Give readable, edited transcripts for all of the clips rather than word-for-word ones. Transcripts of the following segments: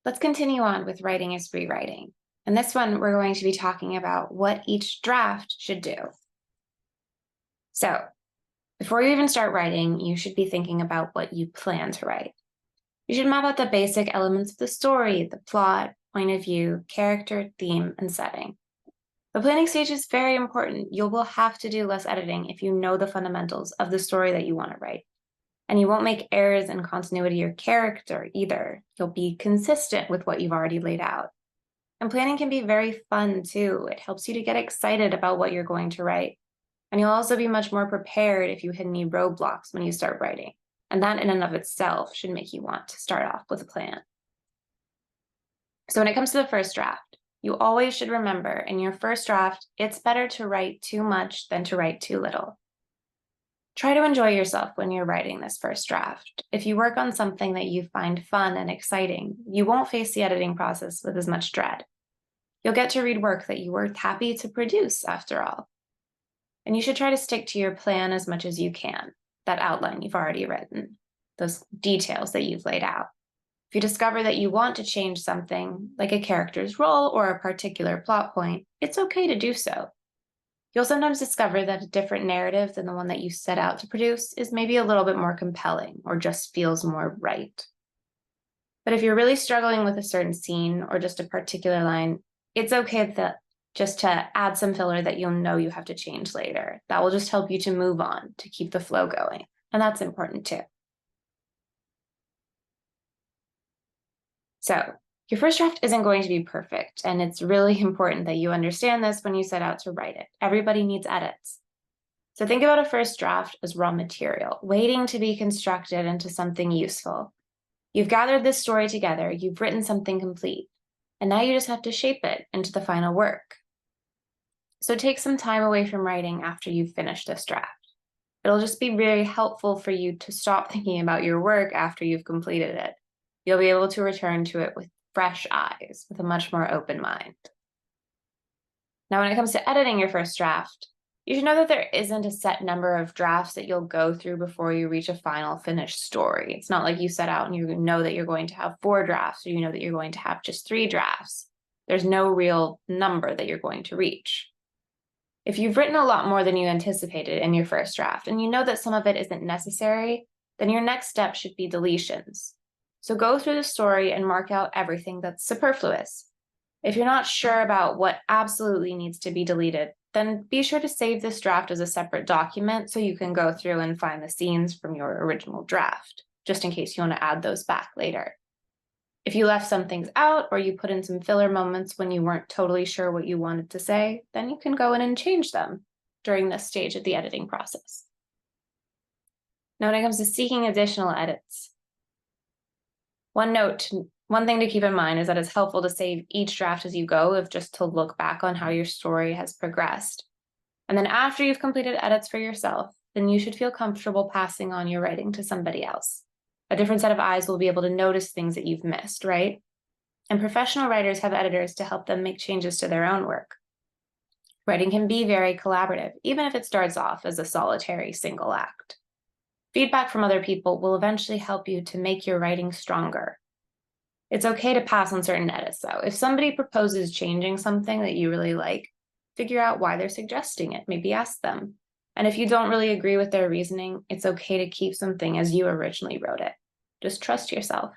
Let's continue on with writing is rewriting. In this one, we're going to be talking about what each draft should do. So, before you even start writing, you should be thinking about what you plan to write. You should map out the basic elements of the story, the plot, point of view, character, theme, and setting. The planning stage is very important. You will have to do less editing if you know the fundamentals of the story that you want to write. And you won't make errors in continuity or character either. You'll be consistent with what you've already laid out. And planning can be very fun too. It helps you to get excited about what you're going to write. And you'll also be much more prepared if you hit any roadblocks when you start writing. And that in and of itself should make you want to start off with a plan. So when it comes to the first draft, you always should remember in your first draft, it's better to write too much than to write too little. Try to enjoy yourself when you're writing this first draft. If you work on something that you find fun and exciting, you won't face the editing process with as much dread. You'll get to read work that you were happy to produce after all. And you should try to stick to your plan as much as you can, that outline you've already written, those details that you've laid out. If you discover that you want to change something, like a character's role or a particular plot point, it's okay to do so. You'll sometimes discover that a different narrative than the one that you set out to produce is maybe a little bit more compelling or just feels more right. But if you're really struggling with a certain scene or just a particular line, it's okay just to add some filler that you'll know you have to change later. That will just help you to move on, to keep the flow going. And that's important too. So your first draft isn't going to be perfect, and it's really important that you understand this when you set out to write it. Everybody needs edits. So think about a first draft as raw material, waiting to be constructed into something useful. You've gathered this story together, you've written something complete, and now you just have to shape it into the final work. So take some time away from writing after you've finished this draft. It'll just be very helpful for you to stop thinking about your work after you've completed it. You'll be able to return to it with fresh eyes, with a much more open mind. Now, when it comes to editing your first draft, you should know that there isn't a set number of drafts that you'll go through before you reach a final finished story. It's not like you set out and you know that you're going to have 4 drafts, or you know that you're going to have just 3 drafts. There's no real number that you're going to reach. If you've written a lot more than you anticipated in your first draft, and you know that some of it isn't necessary, then your next step should be deletions. So go through the story and mark out everything that's superfluous. If you're not sure about what absolutely needs to be deleted, then be sure to save this draft as a separate document so you can go through and find the scenes from your original draft, just in case you want to add those back later. If you left some things out or you put in some filler moments when you weren't totally sure what you wanted to say, then you can go in and change them during this stage of the editing process. Now, when it comes to seeking additional edits, one thing to keep in mind is that it's helpful to save each draft as you go, if just to look back on how your story has progressed. And then after you've completed edits for yourself, then you should feel comfortable passing on your writing to somebody else. A different set of eyes will be able to notice things that you've missed, right? And professional writers have editors to help them make changes to their own work. Writing can be very collaborative, even if it starts off as a solitary single act. Feedback from other people will eventually help you to make your writing stronger. It's okay to pass on certain edits, though. If somebody proposes changing something that you really like, figure out why they're suggesting it. Maybe ask them. And if you don't really agree with their reasoning, it's okay to keep something as you originally wrote it. Just trust yourself.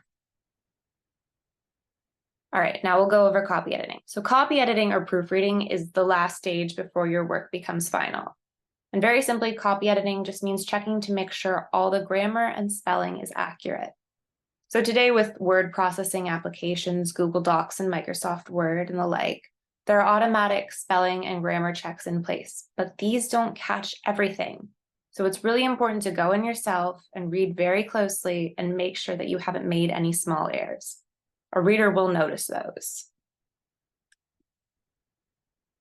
All right, now we'll go over copy editing. So copy editing or proofreading is the last stage before your work becomes final. And very simply, copy editing just means checking to make sure all the grammar and spelling is accurate. So today with word processing applications, Google Docs and Microsoft Word and the like, there are automatic spelling and grammar checks in place, but these don't catch everything. So it's really important to go in yourself and read very closely and make sure that you haven't made any small errors. A reader will notice those.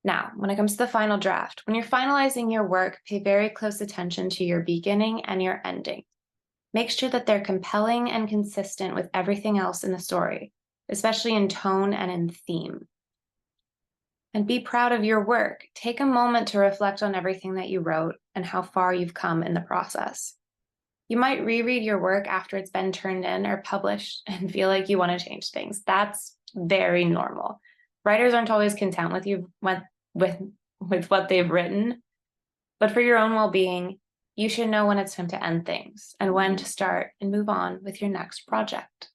Now, when it comes to the final draft, when you're finalizing your work, pay very close attention to your beginning and your ending. Make sure that they're compelling and consistent with everything else in the story, especially in tone and in theme. And be proud of your work. Take a moment to reflect on everything that you wrote and how far you've come in the process. You might reread your work after it's been turned in or published and feel like you want to change things. That's very normal. Writers aren't always content with what they've written, but for your own well-being, you should know when it's time to end things and when to start and move on with your next project.